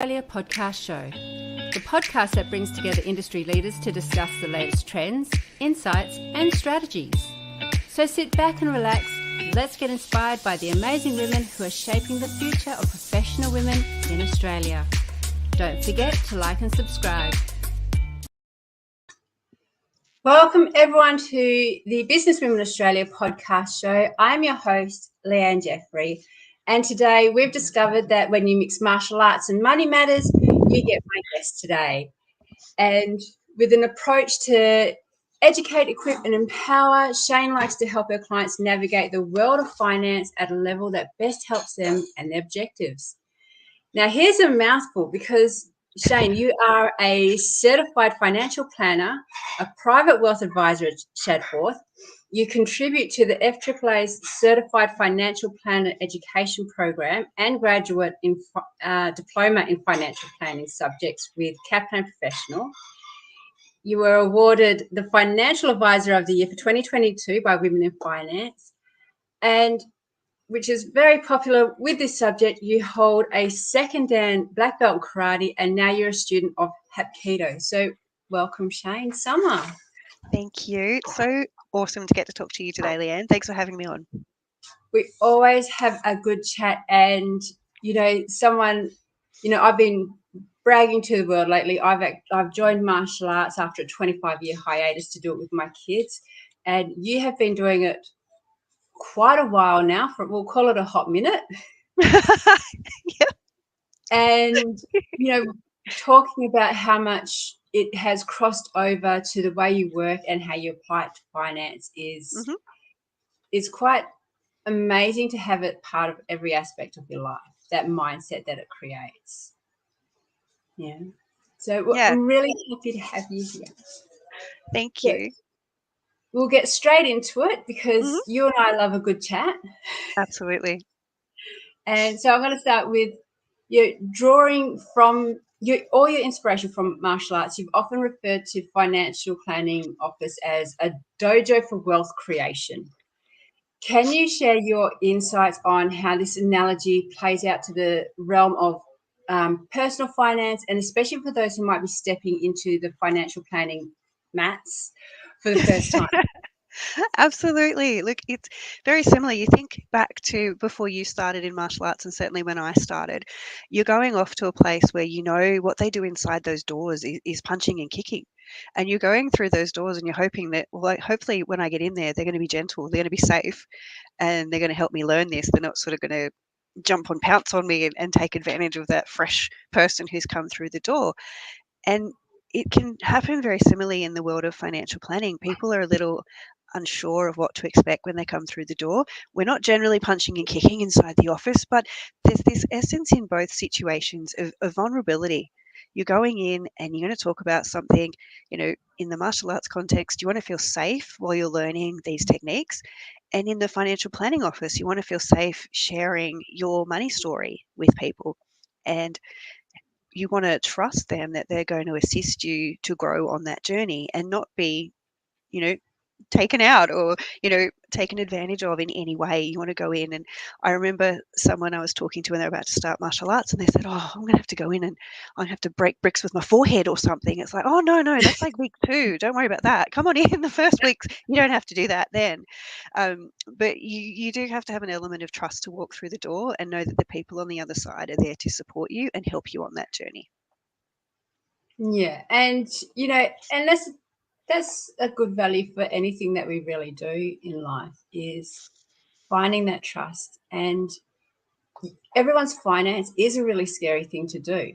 Australia podcast show, the podcast that brings together industry leaders to discuss the latest trends, insights, and strategies. So sit back and relax. Let's get inspired by the amazing women who are shaping the future of professional women in Australia. Don't forget to like and subscribe. Welcome everyone to the Business Women Australia podcast show. I'm your host, Leanne Jeffery. And today we've discovered that when you mix martial arts and money matters, you get my guest today. And with an approach to educate, equip, and empower, Shayne likes to help her clients navigate the world of finance at a level that best helps them and their objectives. Now, here's a mouthful because, Shayne, you are a certified financial planner, a private wealth advisor at Shadforth. You contribute to the FAAA's Certified Financial Planner Education Program and graduate diploma in financial planning subjects with Kaplan Professional. You were awarded the Financial Advisor of the Year for 2022 by Women in Finance, and which is very popular with this subject. You hold a second Dan black belt in karate, and now you're a student of Hapkido. So welcome, Shayne Sommer. Thank you. So awesome to get to talk to you today, Leanne. Thanks for having me on. We always have a good chat, and I've been bragging to the world lately. I've joined martial arts after a 25-year hiatus to do it with my kids, and you have been doing it quite a while now. We'll call it a hot minute. Yep. And talking about how much it has crossed over to the way you work and how you apply it to finance is quite amazing to have it part of every aspect of your life, that mindset that it creates. Yeah. So I'm really happy to have you here. Thank you. We'll get straight into it because you and I love a good chat. Absolutely. And so I'm going to start with drawing from all your inspiration from martial arts. You've often referred to financial planning office as a dojo for wealth creation. Can you share your insights on how this analogy plays out to the realm of personal finance, and especially for those who might be stepping into the financial planning mats for the first time? Absolutely. Look, it's very similar. You think back to before you started in martial arts, and certainly when I started, you're going off to a place where you know what they do inside those doors is punching and kicking. And you're going through those doors and you're hoping that, hopefully when I get in there, they're going to be gentle, they're going to be safe, and they're going to help me learn this. They're not sort of going to jump on, pounce on me and take advantage of that fresh person who's come through the door. And it can happen very similarly in the world of financial planning. People are a little unsure of what to expect when they come through the door. We're not generally punching and kicking inside the office, but there's this essence in both situations of vulnerability. You're going in and you're going to talk about something, in the martial arts context, you want to feel safe while you're learning these techniques. And in the financial planning office, you want to feel safe sharing your money story with people. And you want to trust them that they're going to assist you to grow on that journey and not be, taken out or, taken advantage of in any way. You want to go in. And I remember someone I was talking to when they were about to start martial arts, and they said, "Oh, I'm going to have to go in and I have to break bricks with my forehead or something." It's like, "Oh, no, that's like week 2. Don't worry about that. Come on in the first weeks. You don't have to do that then." But you do have to have an element of trust to walk through the door and know that the people on the other side are there to support you and help you on that journey. Yeah. And, and that's a good value for anything that we really do in life, is finding that trust. And everyone's finance is a really scary thing to do.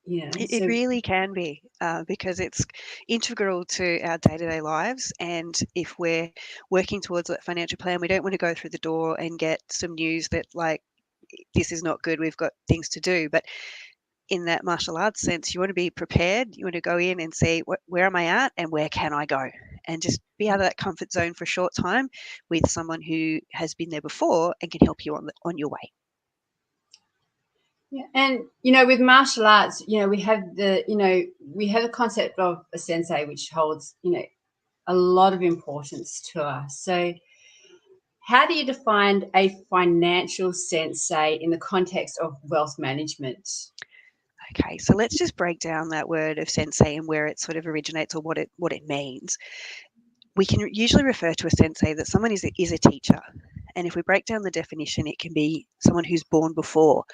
It really can be because it's integral to our day-to-day lives. And if we're working towards that financial plan, we don't want to go through the door and get some news that, like, this is not good, we've got things to do. But in that martial arts sense, you want to be prepared. You want to go in and see where am I at and where can I go, and just be out of that comfort zone for a short time with someone who has been there before and can help you on your way. Yeah. And with martial arts, we have the concept of a sensei, which holds a lot of importance to us. So how do you define a financial sensei in the context of wealth management? Okay, so let's just break down that word of sensei and where it sort of originates or what it means. We can usually refer to a sensei that someone is a teacher. And if we break down the definition, it can be someone who's born before.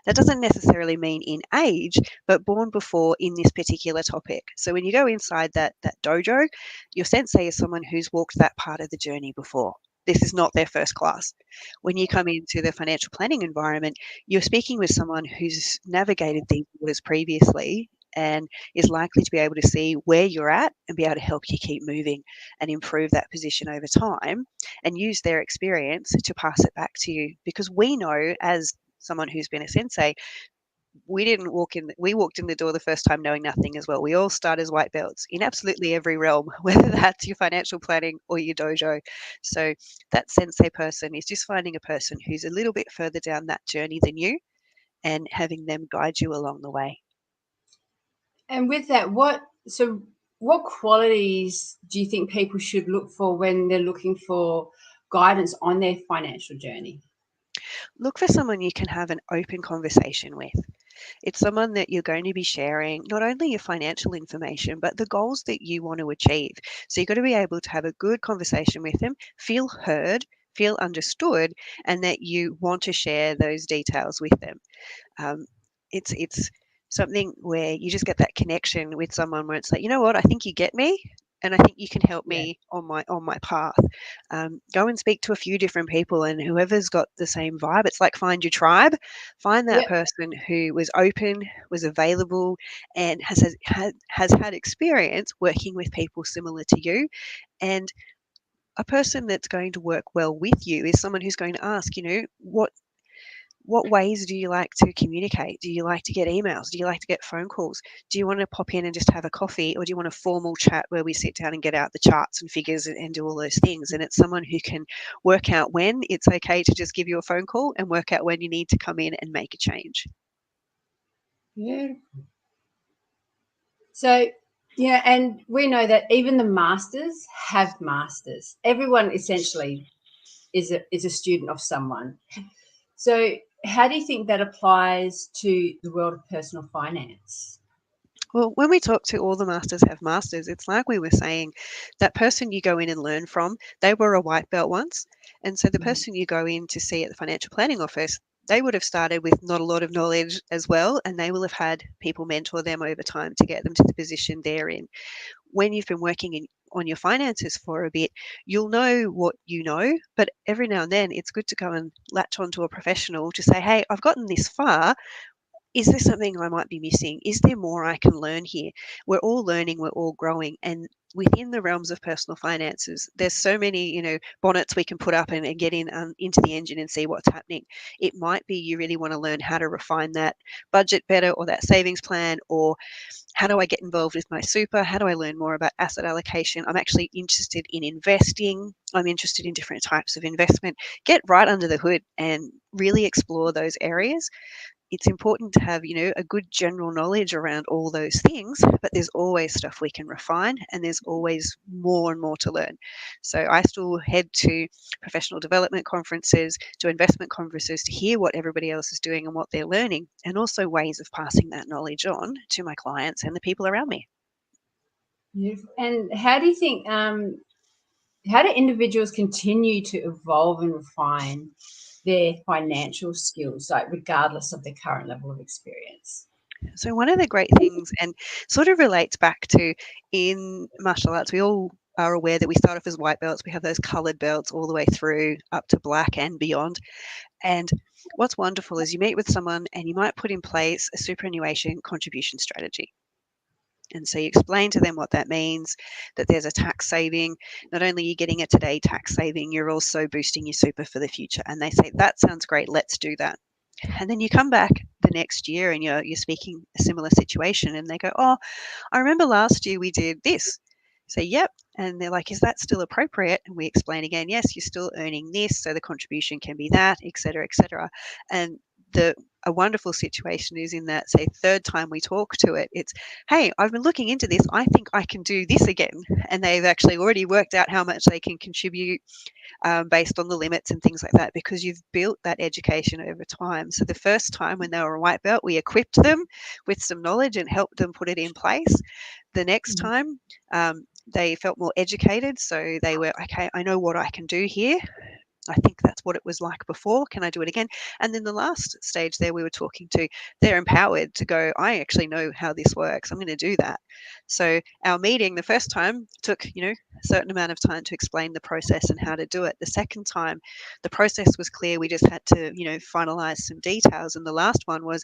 That doesn't necessarily mean in age, but born before in this particular topic. So when you go inside that dojo, your sensei is someone who's walked that part of the journey before. This is not their first class. When you come into the financial planning environment, you're speaking with someone who's navigated these waters previously and is likely to be able to see where you're at and be able to help you keep moving and improve that position over time and use their experience to pass it back to you. Because we know, as someone who's been a sensei, we walked in the door the first time knowing nothing as well. We all start as white belts in absolutely every realm, whether that's your financial planning or your dojo. So that sensei person is just finding a person who's a little bit further down that journey than you and having them guide you along the way. And with that, what qualities do you think people should look for when they're looking for guidance on their financial journey? Look for someone you can have an open conversation with. It's someone that you're going to be sharing not only your financial information, but the goals that you want to achieve. So you've got to be able to have a good conversation with them, feel heard, feel understood, and that you want to share those details with them. Um, it's something where you just get that connection with someone where it's like, you know what, I think you get me, and I think you can help Yeah. me on my path. Go and speak to a few different people, and whoever's got the same vibe. It's like find your tribe. Find that Yep. person who was open, was available, and has had experience working with people similar to you. And a person that's going to work well with you is someone who's going to ask, what ways do you like to communicate? Do you like to get emails? Do you like to get phone calls? Do you want to pop in and just have a coffee? Or do you want a formal chat where we sit down and get out the charts and figures and do all those things? And it's someone who can work out when it's okay to just give you a phone call and work out when you need to come in and make a change. Yeah. So, yeah, and we know that even the masters have masters. Everyone essentially is a student of someone. So, how do you think that applies to the world of personal finance? Well, when we talk to all the masters have masters, it's like we were saying, that person you go in and learn from, they were a white belt once. And so the Mhm. person you go in to see at the financial planning office, they would have started with not a lot of knowledge as well, and they will have had people mentor them over time to get them to the position they're in. When you've been working on your finances for a bit, you'll know what you know, but every now and then it's good to go and latch onto a professional to say, hey, I've gotten this far, is there something I might be missing? Is there more I can learn here? We're all learning, we're all growing. And within the realms of personal finances, there's so many, bonnets we can put up and get into the engine and see what's happening. It might be you really want to learn how to refine that budget better or that savings plan, or how do I get involved with my super? How do I learn more about asset allocation? I'm actually interested in investing. I'm interested in different types of investment. Get right under the hood and really explore those areas. It's important to have, a good general knowledge around all those things, but there's always stuff we can refine and there's always more and more to learn. So I still head to professional development conferences, to investment conferences to hear what everybody else is doing and what they're learning, and also ways of passing that knowledge on to my clients and the people around me. Beautiful. And how do you think, how do individuals continue to evolve and refine their financial skills, like regardless of their current level of experience? So one of the great things, and sort of relates back to, in martial arts, we all are aware that we start off as white belts. We have those coloured belts all the way through up to black and beyond. And what's wonderful is you meet with someone and you might put in place a superannuation contribution strategy. And so you explain to them what that means, that there's a tax saving. Not only are you getting a today tax saving, you're also boosting your super for the future. And they say, that sounds great, let's do that. And then you come back the next year and you're speaking a similar situation and they go, oh, I remember last year we did this. Say, yep. And they're like, is that still appropriate? And we explain again, yes, you're still earning this, so the contribution can be that, et cetera, et cetera. And a wonderful situation is in that, say, third time we talk to it, it's, hey, I've been looking into this. I think I can do this again. And they've actually already worked out how much they can contribute based on the limits and things like that, because you've built that education over time. So the first time when they were a white belt, we equipped them with some knowledge and helped them put it in place. The next time, they felt more educated. So they were, okay, I know what I can do here. I think that's what it was like before. Can I do it again? And then the last stage there we were talking to, they're empowered to go, I actually know how this works. I'm going to do that. So our meeting the first time took, a certain amount of time to explain the process and how to do it. The second time, the process was clear. We just had to, finalize some details. And the last one was,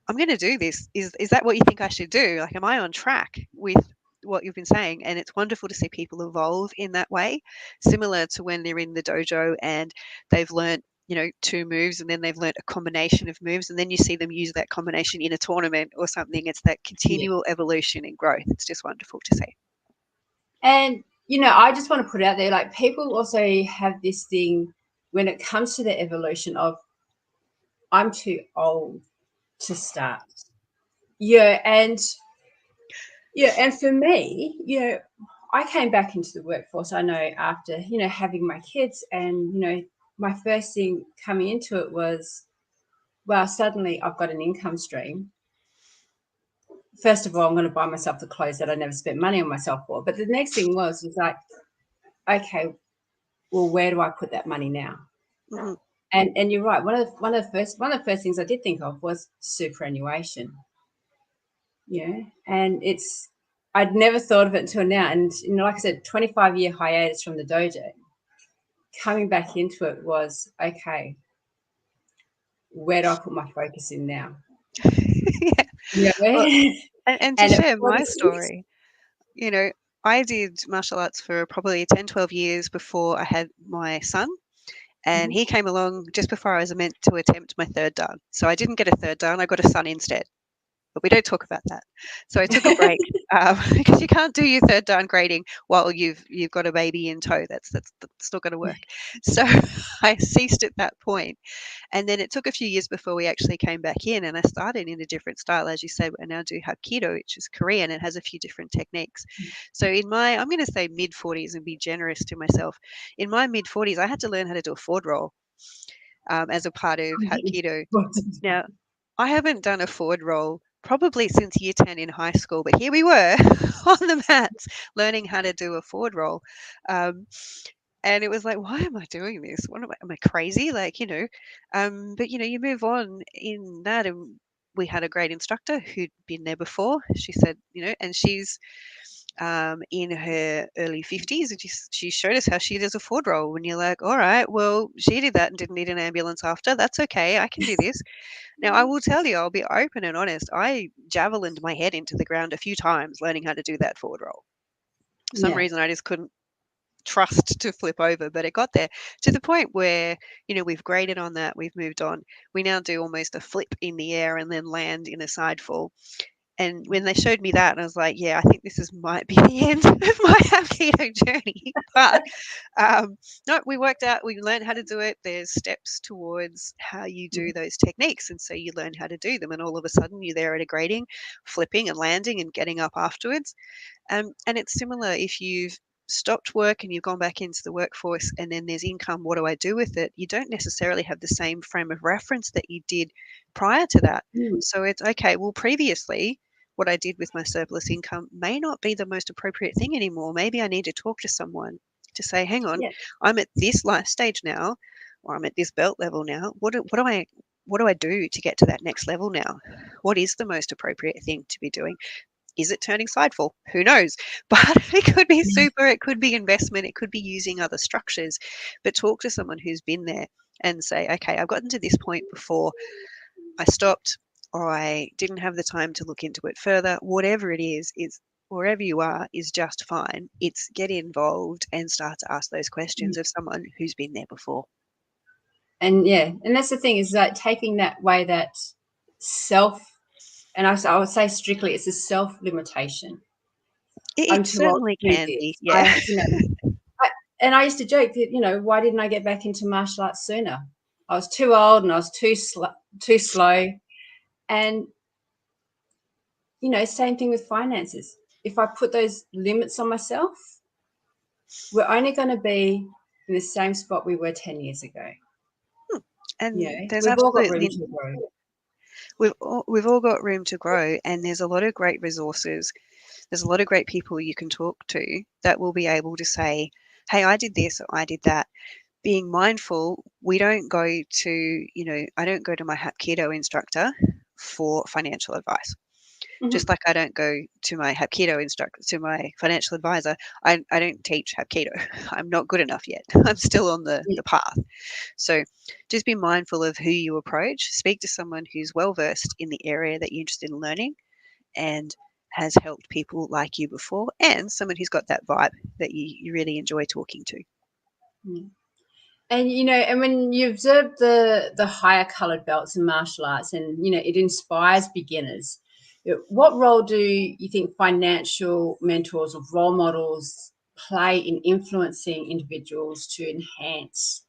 I'm going to do this. Is that what you think I should do? Like, am I on track with what you've been saying? And it's wonderful to see people evolve in that way, similar to when they're in the dojo and they've learned, 2 moves, and then they've learned a combination of moves, and then you see them use that combination in a tournament or something. It's that continual evolution and growth. It's just wonderful to see. And, I just want to put it out there, like, people also have this thing when it comes to the evolution of, I'm too old to start. And for me, I came back into the workforce, I know, after, having my kids, and, my first thing coming into it was, well, suddenly I've got an income stream. First of all, I'm going to buy myself the clothes that I never spent money on myself for. But the next thing was like, okay, well, where do I put that money now? Mm-hmm. And you're right. One of the first things I did think of was superannuation. And I'd never thought of it until now. And like I said, 25-year hiatus from the dojo. Coming back into it was, okay, where do I put my focus in now? Well, and to share my story, I did martial arts for probably 10, 12 years before I had my son. And he came along just before I was meant to attempt my third dan. So I didn't get a third dan, I got a son instead. But we don't talk about that. So I took a break because you can't do your third dan grading while you've got a baby in tow. That's not going to work. So I ceased at that point. And then it took a few years before we actually came back in, and I started in a different style. As you said, I now do Hapkido, which is Korean. It has a few different techniques. So in my, I'm going to say mid-40s and be generous to myself. In my mid-40s, I had to learn how to do a forward roll as a part of Hapkido. Now, I haven't done a forward roll probably since year 10 in high school, but here we were on the mats learning how to do a forward roll. And it was like, why am I doing this? Am I crazy? Like, but you move on in that. And we had a great instructor who'd been there before. She said, and she's in her early 50s, and she showed us how she does a forward roll. When you're like, all right, well, she did that and didn't need an ambulance after. That's okay. I can do this. Now, I will tell you, I'll be open and honest. I javelined my head into the ground a few times learning how to do that forward roll. For some reason, I just couldn't trust to flip over, but it got there to the point where, we've graded on that. We've moved on. We now do almost a flip in the air and then land in a side fall. And when they showed me that, I was like, yeah, I think this might be the end of my Hapkido journey. But no, we worked out, we learned how to do it. There's steps towards how you do those techniques. And so you learn how to do them. And all of a sudden you're there at a grading, flipping and landing and getting up afterwards. And it's similar if you've stopped work and you've gone back into the workforce and then there's income, what do I do with it? You don't necessarily have the same frame of reference that you did prior to that. So it's okay, well, previously what I did with my surplus income may not be the most appropriate thing anymore. Maybe I need to talk to someone to say, hang on, I'm at this life stage now, or I'm at this belt level now. What do I do to get to that next level now? What is the most appropriate thing to be doing? Is it turning sidefall? Who knows? But it could be super, it could be investment, it could be using other structures. But talk to someone who's been there and say, okay, I've gotten to this point before, I stopped, or I didn't have the time to look into it further. Whatever it is wherever you are is just fine. It's get involved and start to ask those questions of someone who's been there before. And that's the thing, is like taking that way, that self, and I would say strictly it's a self-limitation. It certainly can be, yeah. And I used to joke that, why didn't I get back into martial arts sooner? I was too old and I was too slow. And, same thing with finances. If I put those limits on myself, we're only going to be in the same spot we were 10 years ago. And there's We've all got room absolutely to grow. we've all got room to grow, and there's a lot of great resources. There's a lot of great people you can talk to that will be able to say, hey, I did this or I did that. Being mindful, we don't go to, I don't go to my Hapkido instructor for financial advice. Just like I don't go to my Hapkido instructor, to my financial advisor. I don't teach Hapkido. I'm not good enough yet. I'm still on the path. So just be mindful of who you approach. Speak to someone who's well versed in the area that you're interested in learning and has helped people like you before, and someone who's got that vibe that you really enjoy talking to. And and when you observe the higher colored belts in martial arts, and it inspires beginners, what role do you think financial mentors or role models play in influencing individuals to enhance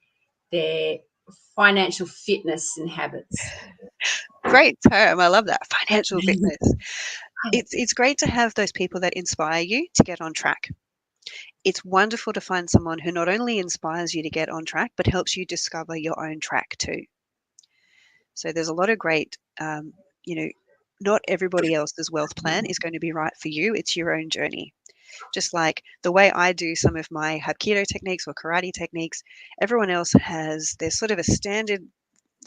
their financial fitness and habits? Great term. I love that. Financial fitness. It's great to have those people that inspire you to get on track. It's wonderful to find someone who not only inspires you to get on track, but helps you discover your own track too. So there's a lot of great, not everybody else's wealth plan is going to be right for you. It's your own journey. Just like the way I do some of my Hapkido techniques or karate techniques, everyone else there's sort of a standard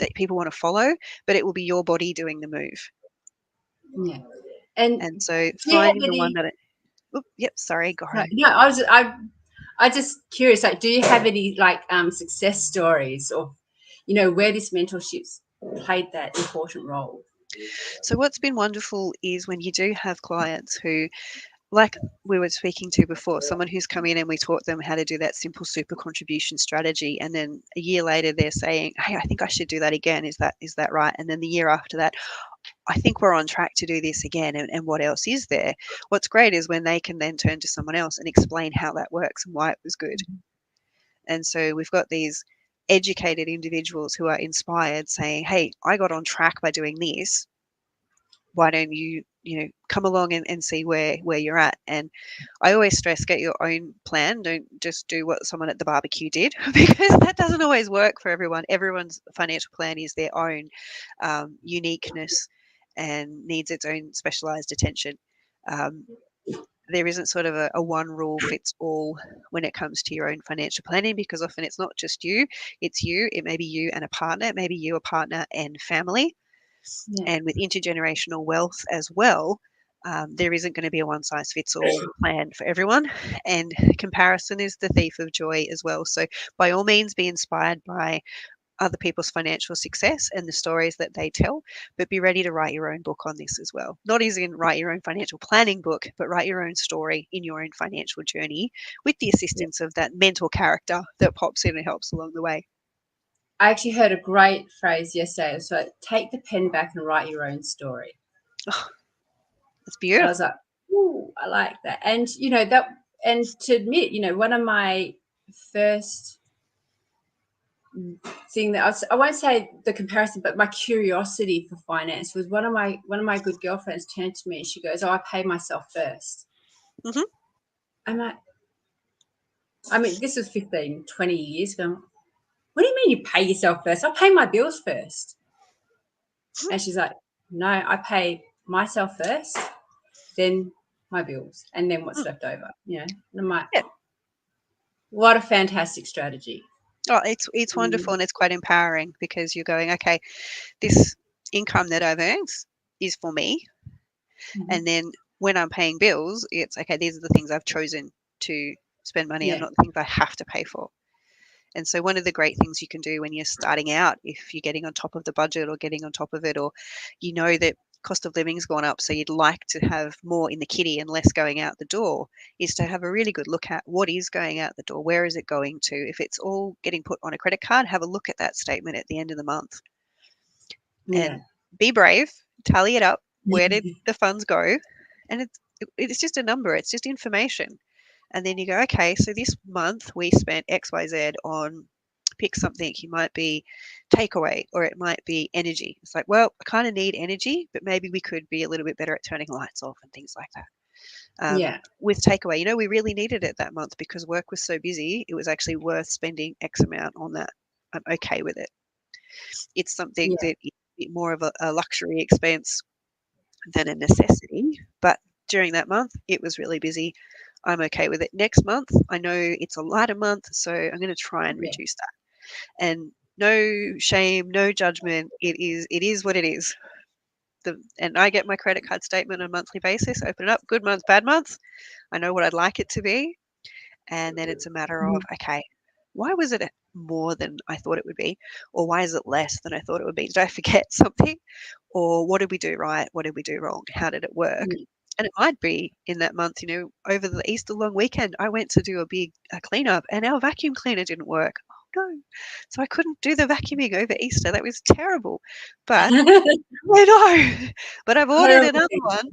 that people want to follow, but it will be your body doing the move. Yeah. And so finding the one that sorry, go on. No, I just curious, like, do you have any success stories of, where this mentorship's played that important role? So what's been wonderful is when you do have clients who, like we were speaking to before, someone who's come in and we taught them how to do that simple super contribution strategy, and then a year later they're saying, hey, I think I should do that again. Is that right? And then the year after that, I think we're on track to do this again. And what else is there? What's great is when they can then turn to someone else and explain how that works and why it was good. And so we've got these educated individuals who are inspired saying, hey, I got on track by doing this. Why don't you, come along and see where you're at? And I always stress, get your own plan. Don't just do what someone at the barbecue did, because that doesn't always work for everyone. Everyone's financial plan is their own uniqueness and needs its own specialized attention. There isn't sort of a one rule fits all when it comes to your own financial planning, because often it's not just you, it's you. It may be you and a partner, it may be you, a partner and family. Yeah. And with intergenerational wealth as well, there isn't going to be a one size fits all plan for everyone. And comparison is the thief of joy as well. So by all means, be inspired by other people's financial success and the stories that they tell, but be ready to write your own book on this as well. Not as in write your own financial planning book, but write your own story in your own financial journey with the assistance of that mental character that pops in and helps along the way. I actually heard a great phrase yesterday. So take the pen back and write your own story. Oh, that's beautiful. And I was like, ooh, I like that. And, and to admit, one of my first thing that I won't say the comparison, but my curiosity for finance was one of my good girlfriends turned to me and she goes, oh, I pay myself first. Mm-hmm. I'm like, this was 15, 20 years ago. What do you mean you pay yourself first? I pay my bills first. And she's like, no, I pay myself first, then my bills, and then what's left over. And I'm like, what a fantastic strategy. Oh, it's wonderful, and it's quite empowering, because you're going, okay, this income that I've earned is for me. Mm-hmm. And then when I'm paying bills, it's okay, these are the things I've chosen to spend money on, not the things I have to pay for. And so one of the great things you can do when you're starting out, if you're getting on top of the budget or getting on top of it, or that cost of living's gone up, so you'd like to have more in the kitty and less going out the door, is to have a really good look at what is going out the door, where is it going to. If it's all getting put on a credit card, have a look at that statement at the end of the month. And be brave, tally it up. Where did the funds go? And it's just a number, it's just information. And then you go, okay, so this month we spent XYZ on pick something, you might be takeaway, or it might be energy. It's like, well, I kind of need energy, but maybe we could be a little bit better at turning lights off and things like that. Yeah. With takeaway, you know, we really needed it that month because work was so busy. It was actually worth spending X amount on that. I'm okay with it. It's something Yeah. that is a bit more of a luxury expense than a necessity. But during that month, it was really busy. I'm okay with it. Next month, I know it's a lighter month, so I'm going to try and Yeah. reduce that. And no shame, no judgment. It is what it is. And I get my credit card statement on a monthly basis, open it up, good month, bad month. I know what I'd like it to be. And then it's a matter of, okay, why was it more than I thought it would be? Or why is it less than I thought it would be? Did I forget something? Or what did we do right? What did we do wrong? How did it work? And it might be in that month, you know, over the Easter long weekend, I went to do a big cleanup and our vacuum cleaner didn't work. Oh no. So I couldn't do the vacuuming over Easter. That was terrible. But I know. But I've ordered another one,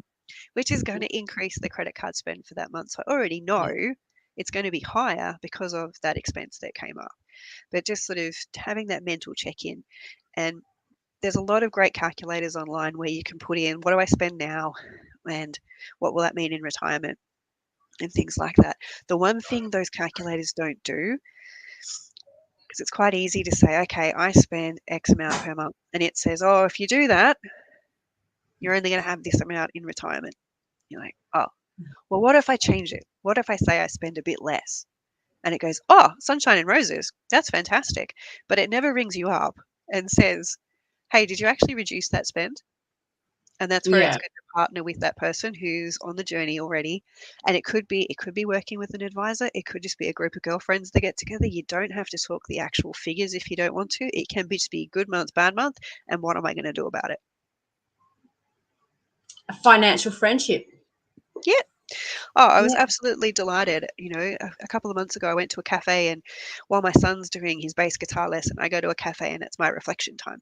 which is going to increase the credit card spend for that month. So I already know it's going to be higher because of that expense that came up. But just sort of having that mental check-in. And there's a lot of great calculators online where you can put in, what do I spend now? And what will that mean in retirement? And things like that. The one thing those calculators don't do, because it's quite easy to say, okay, I spend X amount per month. And it says, oh, if you do that, you're only going to have this amount in retirement. You're like, oh, well, what if I change it? What if I say I spend a bit less? And it goes, oh, sunshine and roses. That's fantastic. But it never rings you up and says, hey, did you actually reduce that spend? And that's where it's Yeah. good to partner with that person who's on the journey already. And it could be working with an advisor. It could just be a group of girlfriends that get together. You don't have to talk the actual figures if you don't want to. It can just be good month, bad month, and what am I going to do about it? A financial friendship. Yeah. Oh, I was Yeah. absolutely delighted. You know, a couple of months ago, I went to a cafe, and while my son's doing his bass guitar lesson, I go to a cafe and it's my reflection time.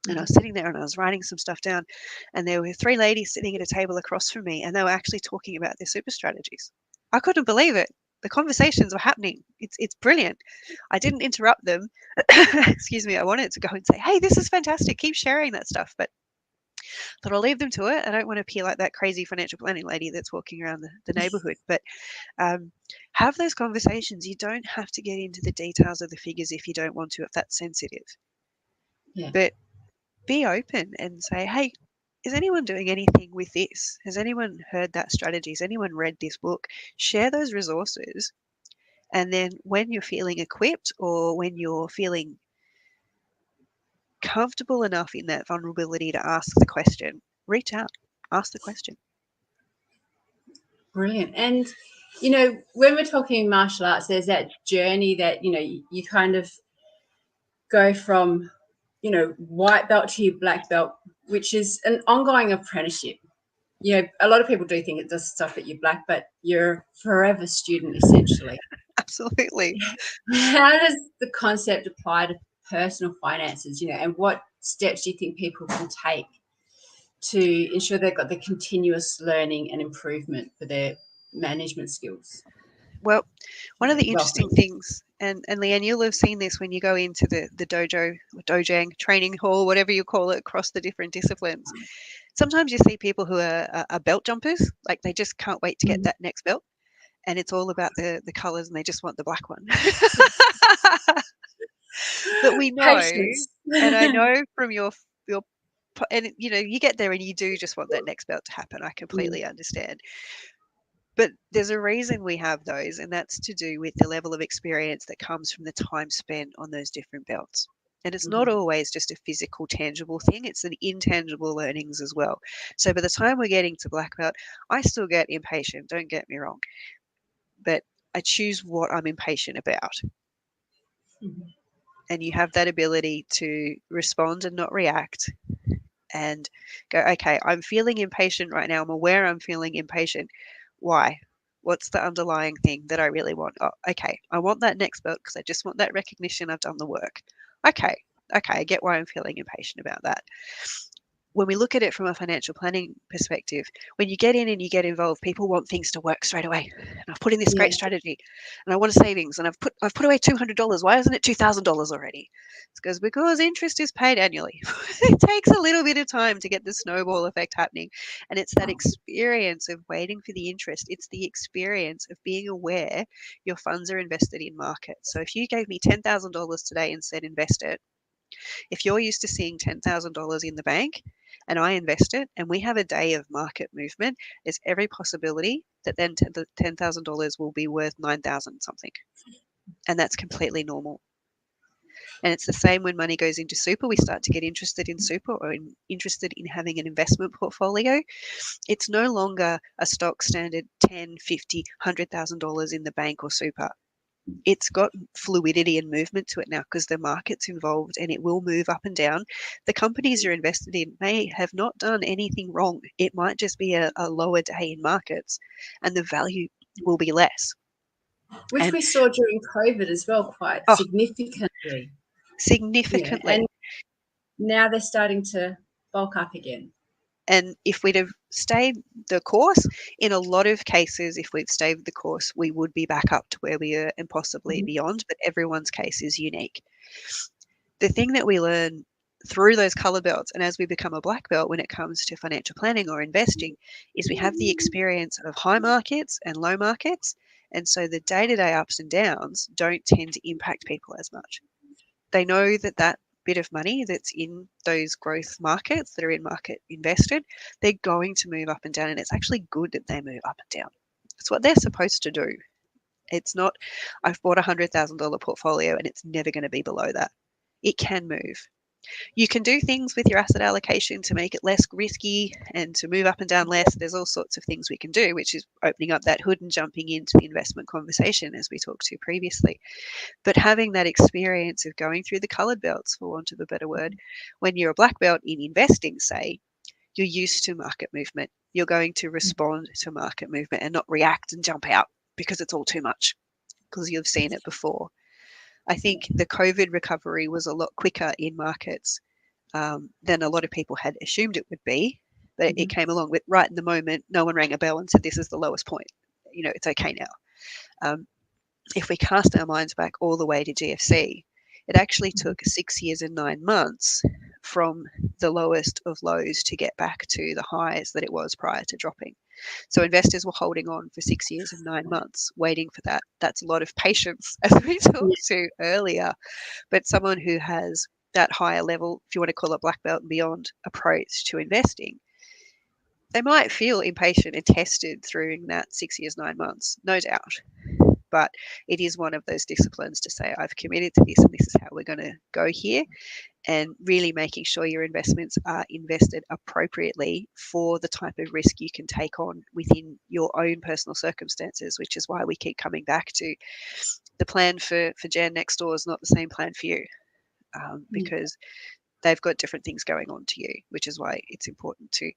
And I was sitting there and I was writing some stuff down, and there were three ladies sitting at a table across from me, and they were actually talking about their super strategies. I couldn't believe it. The conversations were happening. It's brilliant. I didn't interrupt them. Excuse me. I wanted to go and say, "Hey, this is fantastic. Keep sharing that stuff." But thought I'll leave them to it. I don't want to appear like that crazy financial planning lady that's walking around the neighborhood. But have those conversations. You don't have to get into the details of the figures if you don't want to, if that's sensitive. Yeah. But be open and say, hey, is anyone doing anything with this? Has anyone heard that strategy? Has anyone read this book? Share those resources. And then when you're feeling equipped or when you're feeling comfortable enough in that vulnerability to ask the question, reach out, ask the question. Brilliant. And, you know, when we're talking martial arts, there's that journey that, you know, you kind of go from, you know, white belt to your black belt, which is an ongoing apprenticeship. You know, a lot of people do think it does stuff at your black, but you're forever student essentially. Absolutely. How does the concept apply to personal finances, you know, and what steps do you think people can take to ensure they've got the continuous learning and improvement for their management skills? Well, one of the Well, interesting things, and Leanne, you'll have seen this when you go into the dojo or dojang training hall, whatever you call it, across the different disciplines. Sometimes you see people who are belt jumpers, like they just can't wait to get that next belt. And it's all about the colors and they just want the black one. But we know, patience. and I know from your and you know, you get there and you do just want that next belt to happen. I completely understand. But there's a reason we have those, and that's to do with the level of experience that comes from the time spent on those different belts. And it's not always just a physical, tangible thing, it's an intangible learnings as well. So by the time we're getting to black belt, I still get impatient, don't get me wrong, but I choose what I'm impatient about. And you have that ability to respond and not react and go, okay, I'm feeling impatient right now. I'm aware I'm feeling impatient. Why? What's the underlying thing that I really want? Oh, okay, I want that next belt because I just want that recognition I've done the work. Okay, I get why I'm feeling impatient about that. when we look at it from a financial planning perspective, when you get in and you get involved, people want things to work straight away. And I've put in this great strategy, and I want a savings, and I've put away $200. Why isn't it $2,000 already? It's because interest is paid annually. It takes a little bit of time to get the snowball effect happening, and it's that experience of waiting for the interest. It's the experience of being aware your funds are invested in markets. So if you gave me $10,000 today and said invest it, if you're used to seeing $10,000 in the bank and I invest it and we have a day of market movement, there's every possibility that then the $10,000 will be worth 9,000 something. And that's completely normal. And it's the same when money goes into super. We start to get interested in super or interested in having an investment portfolio. It's no longer a stock standard $10, $50, $100,000 in the bank or super. It's got fluidity and movement to it now because the market's involved and it will move up and down. The companies you're invested in may have not done anything wrong. It might just be a lower day in markets and the value will be less. Which we saw during COVID as well, quite significantly. Significantly. And now they're starting to bulk up again. And if we'd have stayed the course, in a lot of cases, if we'd stayed the course, we would be back up to where we were and possibly beyond, but everyone's case is unique. The thing that we learn through those color belts and as we become a black belt when it comes to financial planning or investing is we have the experience of high markets and low markets. And so the day-to-day ups and downs don't tend to impact people as much. They know that bit of money that's in those growth markets that are in market invested, they're going to move up and down, and it's actually good that they move up and down. It's what they're supposed to do. It's not, I've bought $100,000 portfolio and it's never going to be below that. It can move. You can do things with your asset allocation to make it less risky and to move up and down less. There's all sorts of things we can do, which is opening up that hood and jumping into the investment conversation as we talked to previously. But having that experience of going through the coloured belts, for want of a better word, when you're a black belt in investing, say, you're used to market movement. You're going to respond to market movement and not react and jump out because it's all too much, because you've seen it before. I think the COVID recovery was a lot quicker in markets than a lot of people had assumed it would be. But it came along with right in the moment, no one rang a bell and said, this is the lowest point. It's okay now. If we cast our minds back all the way to GFC, it actually took 6 years and 9 months from the lowest of lows to get back to the highs that it was prior to dropping. So investors were holding on for 6 years and 9 months, waiting for that. That's a lot of patience, as we talked to earlier. But someone who has that higher level, if you want to call it black belt and beyond, approach to investing, they might feel impatient and tested through that 6 years, 9 months, no doubt. But it is one of those disciplines to say, I've committed to this and this is how we're going to go here, and really making sure your investments are invested appropriately for the type of risk you can take on within your own personal circumstances, which is why we keep coming back to the plan for Jan next door is not the same plan for you, because they've got different things going on to you, which is why it's important to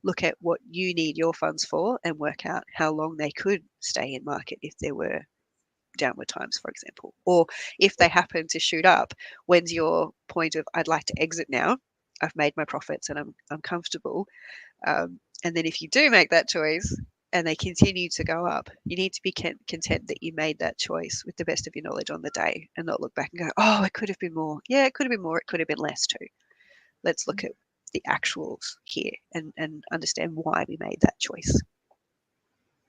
look at what you need your funds for and work out how long they could stay in market if there were downward times, for example, or if they happen to shoot up, when's your point of I'd like to exit now, I've made my profits and I'm comfortable, and then if you do make that choice and they continue to go up, you need to be content that you made that choice with the best of your knowledge on the day and not look back and go, oh, it could have been more. Yeah, it could have been more, it could have been less too. Let's look at the actuals here and understand why we made that choice.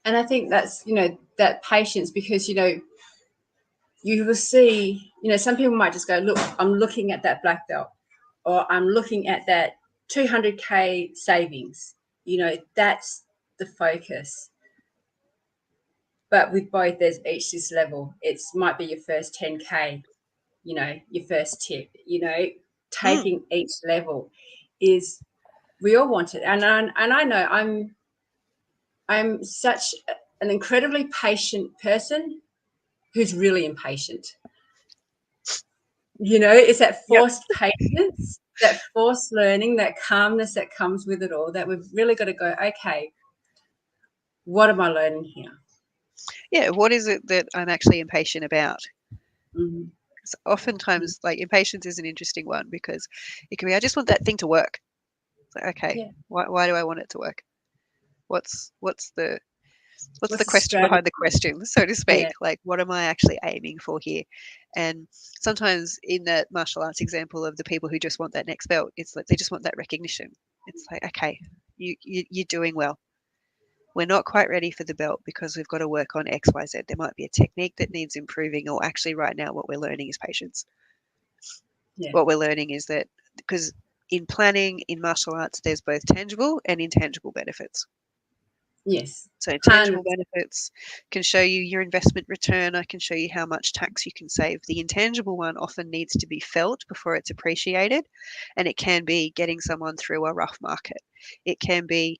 And I think that's, that patience, because, you will see, some people might just go, look, I'm looking at that black belt, or I'm looking at that 200K savings. That's the focus. But with both, there's each this level. It might be your first 10K, your first tip, taking each level is, we all want it. And I know I'm such an incredibly patient person who's really impatient. It's that forced patience, that forced learning, that calmness that comes with it all, that we've really got to go, okay, what am I learning here? Yeah, what is it that I'm actually impatient about? Oftentimes, like, impatience is an interesting one because it can be, I just want that thing to work. So, okay, Yeah. why do I want it to work? What's the What's the question strategy? behind the question, so to speak? Yeah. Like, what am I actually aiming for here? And sometimes in that martial arts example of the people who just want that next belt, it's like they just want that recognition. It's like, okay, you're doing well. We're not quite ready for the belt because we've got to work on X, Y, Z. There might be a technique that needs improving, or actually right now what we're learning is patience. Yeah. What we're learning is that because in planning, in martial arts, there's both tangible and intangible benefits. Yes. So 100%. tangible benefits can show you your investment return. I can show you how much tax you can save. The intangible one often needs to be felt before it's appreciated. And it can be getting someone through a rough market. It can be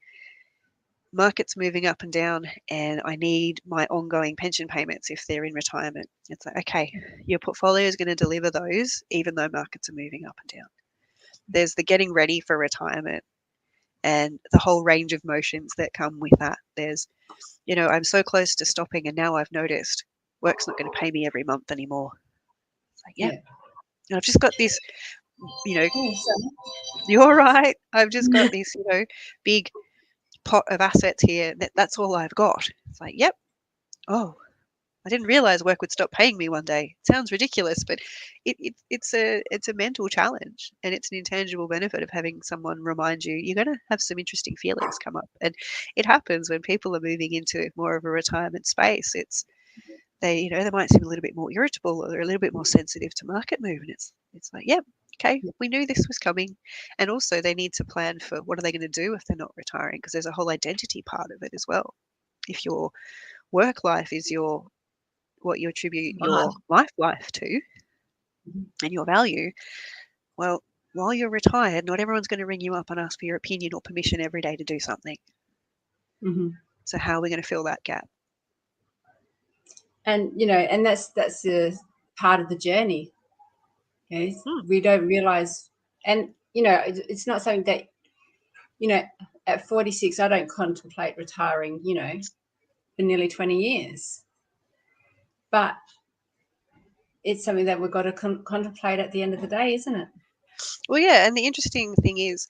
markets moving up and down and I need my ongoing pension payments if they're in retirement. It's like, okay, your portfolio is going to deliver those even though markets are moving up and down. There's the getting ready for retirement and the whole range of motions that come with that. There's, I'm so close to stopping and now I've noticed work's not going to pay me every month anymore. It's like, yep. Yeah. And I've just got this, Oh, sorry. you're right. I've just got this, big pot of assets here. That's all I've got. It's like, yep. Oh, I didn't realize work would stop paying me one day. It sounds ridiculous, but it's a mental challenge, and it's an intangible benefit of having someone remind you you're going to have some interesting feelings come up. And it happens when people are moving into more of a retirement space. They might seem a little bit more irritable, or they're a little bit more sensitive to market movement. It's like, yep, okay, we knew this was coming. And also they need to plan for what are they going to do if they're not retiring, because there's a whole identity part of it as well. If your work life is what you attribute your life to and your value, well, while you're retired, not everyone's going to ring you up and ask for your opinion or permission every day to do something. Mm-hmm. So how are we going to fill that gap? And and that's the part of the journey. We don't realize, and it's not something that at 46 I don't contemplate retiring for nearly 20 years, but it's something that we've got to contemplate at the end of the day, isn't it? Well, yeah, and the interesting thing is,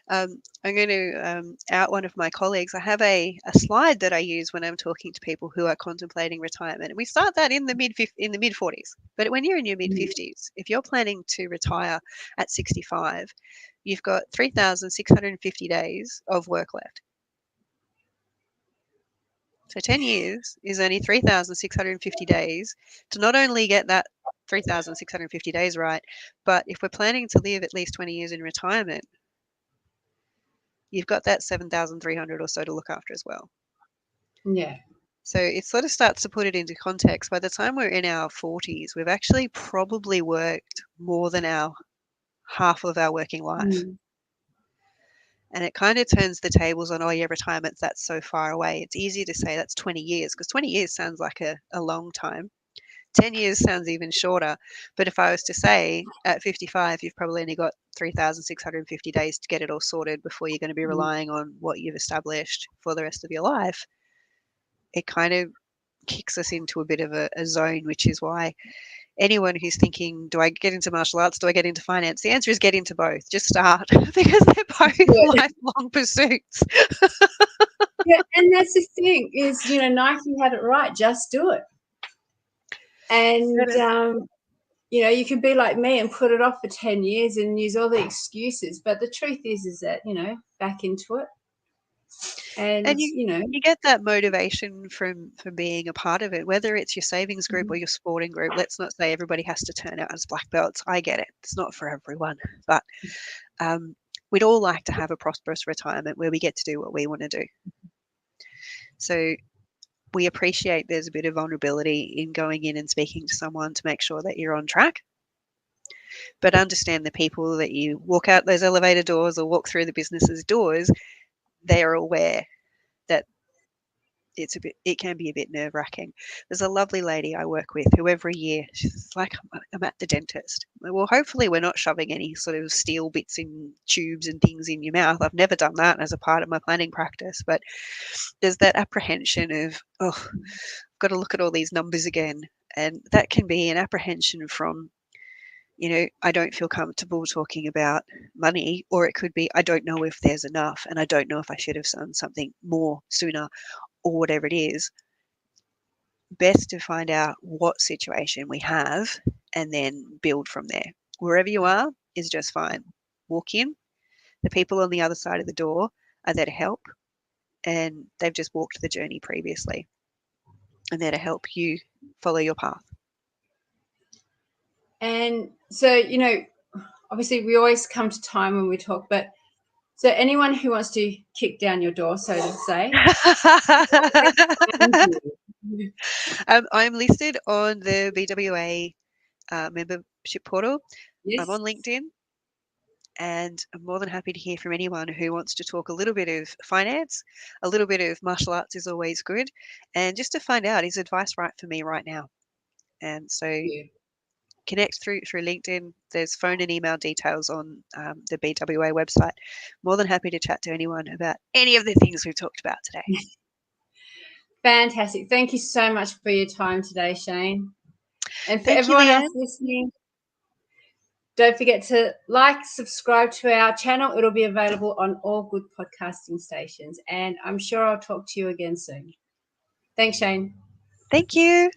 I'm going to out one of my colleagues. I have a slide that I use when I'm talking to people who are contemplating retirement. And we start that in the mid 40s. But when you're in your mid 50s, if you're planning to retire at 65, you've got 3,650 days of work left. So 10 years is only 3,650 days to not only get that 3,650 days right, but if we're planning to live at least 20 years in retirement, you've got that 7,300 or so to look after as well. Yeah. So it sort of starts to put it into context. By the time we're in our 40s, we've actually probably worked more than our half of our working life. And it kind of turns the tables on, oh yeah, retirement's that's so far away. It's easier to say that's 20 years because 20 years sounds like a long time. 10 years sounds even shorter. But if I was to say at 55, you've probably only got 3,650 days to get it all sorted before you're going to be relying on what you've established for the rest of your life. It kind of kicks us into a bit of a zone, which is why anyone who's thinking, do I get into martial arts? Do I get into finance? The answer is get into both. Just start because they're both lifelong pursuits. Yeah, and that's the thing is, Nike had it right. Just do it. And you can be like me and put it off for 10 years and use all the excuses. But the truth is that, back into it. And you get that motivation from being a part of it, whether it's your savings group or your sporting group. Let's not say everybody has to turn out as black belts. I get it. It's not for everyone. But we'd all like to have a prosperous retirement where we get to do what we want to do. So we appreciate there's a bit of vulnerability in going in and speaking to someone to make sure that you're on track. But understand the people that you walk out those elevator doors or walk through the business's doors, they are aware that it can be a bit nerve-wracking. There's a lovely lady I work with who every year she's like, I'm at the dentist. Well, hopefully we're not shoving any sort of steel bits in tubes and things in your mouth. I've never done that as a part of my planning practice, but there's that apprehension of, oh, I've got to look at all these numbers again. And that can be an apprehension from I don't feel comfortable talking about money, or it could be, I don't know if there's enough and I don't know if I should have done something more sooner, or whatever it is. Best to find out what situation we have and then build from there. Wherever you are is just fine. Walk in. The people on the other side of the door are there to help, and they've just walked the journey previously, and there to help you follow your path. And so, obviously we always come to time when we talk, but so anyone who wants to kick down your door, so to say. I'm listed on the BWA membership portal. Yes. I'm on LinkedIn, and I'm more than happy to hear from anyone who wants to talk a little bit of finance. A little bit of martial arts is always good, and just to find out, is advice right for me right now? And so connect through LinkedIn. There's phone and email details on the BWA website. More than happy to chat to anyone about any of the things we've talked about today. Fantastic. Thank you so much for your time today, Shayne. And for Thank everyone you, else listening, don't forget to subscribe to our channel. It'll be available on all good podcasting stations. And I'm sure I'll talk to you again soon. Thanks, Shayne. Thank you.